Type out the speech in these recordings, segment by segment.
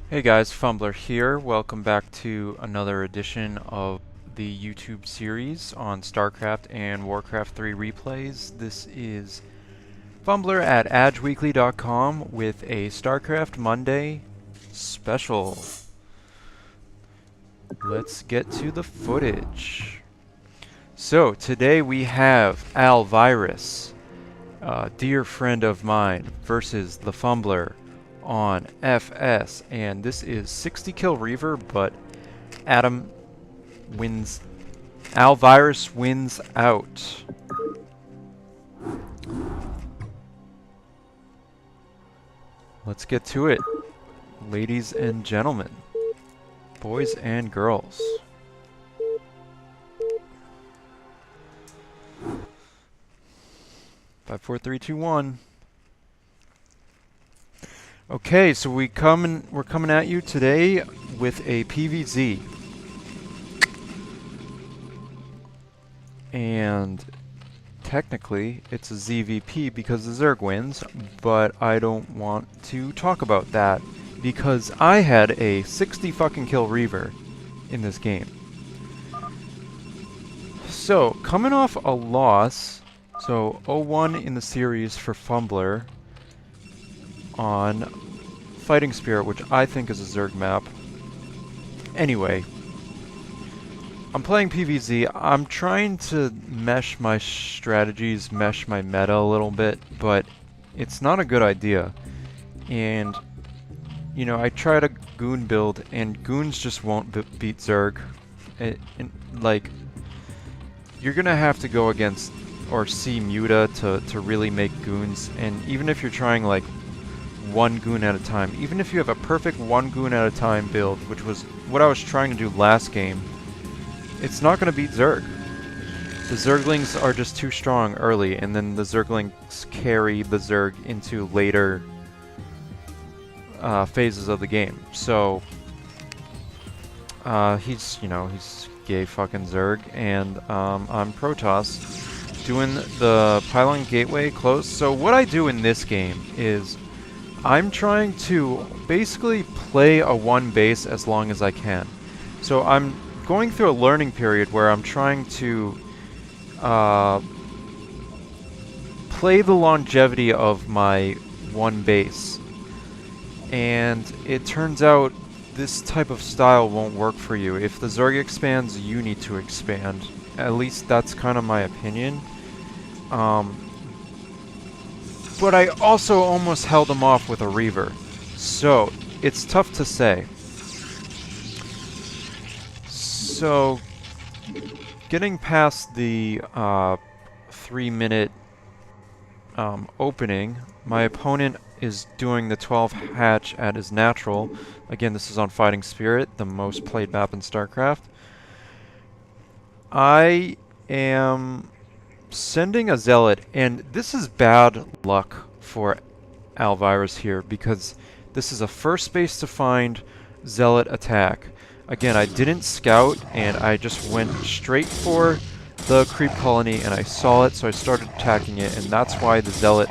Hey guys, Fumbler here. Welcome back to another edition of the YouTube series on StarCraft and Warcraft 3 replays. This is Fumbler at AdgeWeekly.com with a StarCraft Monday special. Let's get to the footage. So, today we have ALVirus, a dear friend of mine, versus the Fumbler on FS, and this is 60 kill Reaver, but Adam wins. ALVirus wins out. Let's get to it, ladies and gentlemen, boys and girls. Five, four, three, two, one. Okay, so we're coming at you today with a PvZ. And technically it's a ZVP because the Zerg wins, but I don't want to talk about that because I had a 60 fucking kill Reaver in this game. So, coming off a loss, so 0-1 in the series for Fumbler on Fighting Spirit, which I think is a Zerg map. Anyway, I'm playing PvZ. I'm trying to mesh my strategies, mesh my meta a little bit, but it's not a good idea. And, you know, I tried a Goon build, and Goons just won't beat Zerg. Like, you're gonna have to go against or see Muta to really make Goons, and even if you're trying, like, one Goon at a time, even if you have a perfect one Goon at a time build, which was what I was trying to do last game, it's not going to beat Zerg. The Zerglings are just too strong early, and then the Zerglings carry the Zerg into later phases of the game. So, he's gay fucking Zerg, and I'm Protoss, doing the Pylon Gateway close. So what I do in this game is I'm trying to basically play a one base as long as I can. So I'm going through a learning period where I'm trying to play the longevity of my one base. And it turns out this type of style won't work for you. If the Zerg expands, you need to expand. At least that's kind of my opinion. But I also almost held him off with a Reaver. So, it's tough to say. So, getting past the 3-minute opening, my opponent is doing the 12 hatch at his natural. Again, this is on Fighting Spirit, the most played map in StarCraft. I am sending a Zealot, and this is bad luck for ALVirus here, because this is a first base to find Zealot attack. Again, I didn't scout, and I just went straight for the creep colony, and I saw it, so I started attacking it, and that's why the Zealot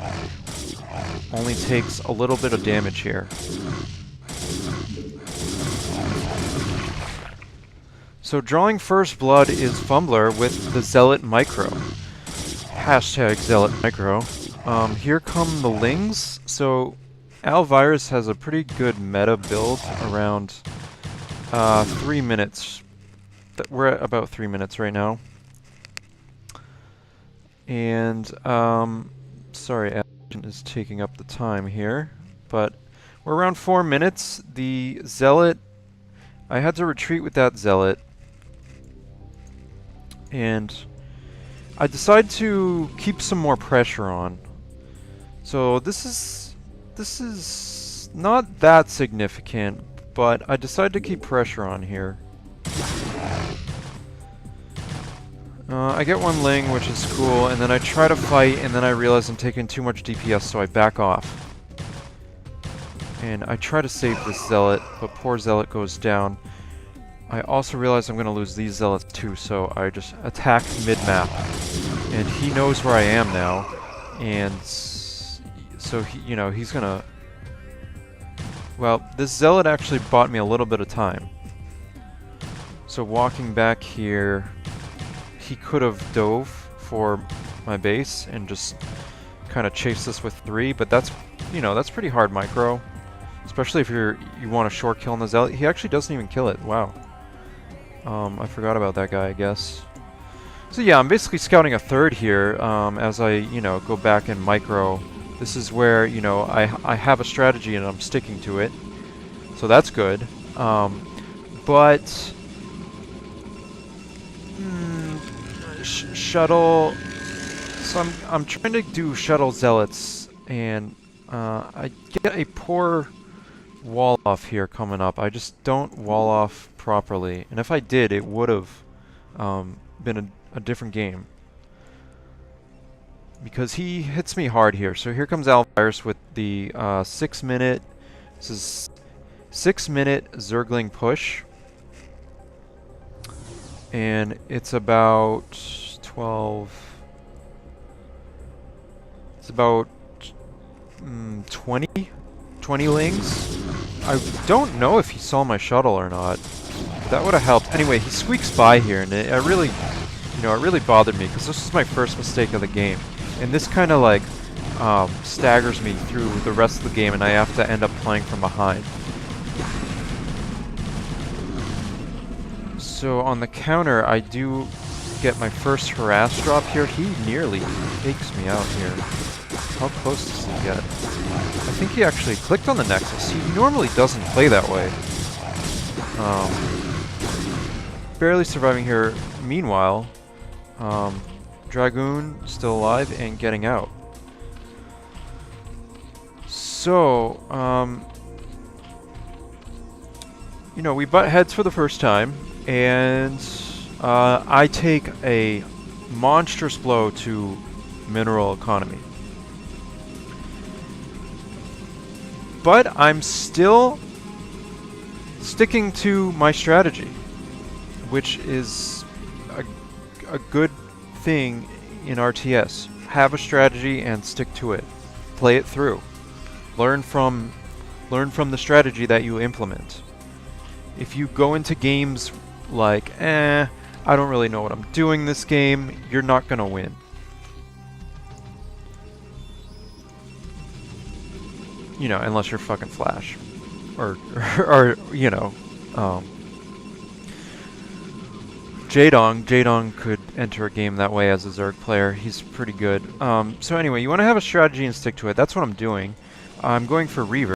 only takes a little bit of damage here. So drawing first blood is Fumbler with the Zealot Micro. Hashtag Zealot Micro. Here come the Lings. So ALVirus has a pretty good meta build around 3 minutes. We're at about 3 minutes right now. And sorry, Action is taking up the time here, but we're around 4 minutes. The Zealot, I had to retreat with that Zealot, and I decided to keep some more pressure on. So this is not that significant, but I decided to keep pressure on here. I get one Ling, which is cool, and then I try to fight, and then I realize I'm taking too much DPS, so I back off. And I try to save this Zealot, but poor Zealot goes down. I also realize I'm going to lose these Zealots too, so I just attack mid-map. And he knows where I am now, and so he, he's gonna Well, this Zealot actually bought me a little bit of time. So walking back here, he could have dove for my base and just kind of chase this with 3, but that's, you know, that's pretty hard micro. Especially if you want a short kill on the Zealot. He actually doesn't even kill it. Wow. I forgot about that guy, I guess. So yeah, I'm basically scouting a third here as I, you know, go back and micro. This is where, you know, I have a strategy and I'm sticking to it. So that's good. But... shuttle... So I'm trying to do shuttle zealots, and I get a poor wall off here coming up. I just don't wall off properly, and if I did, it would have been a different game. Because he hits me hard here. So here comes ALVirus with the 6-minute... This is 6-minute Zergling push. And it's about 12... It's about 20 lings. I don't know if he saw my shuttle or not. That would have helped. Anyway, he squeaks by here, and it really, you know, it really bothered me because this was my first mistake of the game, and this kind of like staggers me through the rest of the game, and I have to end up playing from behind. So on the counter, I do get my first harass drop here. He nearly takes me out here. How close does he get? I think he actually clicked on the Nexus. He normally doesn't play that way. Barely surviving here. Meanwhile, Dragoon still alive and getting out. So, you know, we butt heads for the first time, and I take a monstrous blow to mineral economy. But I'm still sticking to my strategy, which is a good thing in RTS. Have a strategy and stick to it. Play it through. Learn from the strategy that you implement. If you go into games like, I don't really know what I'm doing this game, you're not gonna win. You know, unless you're fucking Flash. Or you know, Jaedong could enter a game that way as a Zerg player. He's pretty good. So anyway, you want to have a strategy and stick to it. That's what I'm doing. I'm going for Reaver.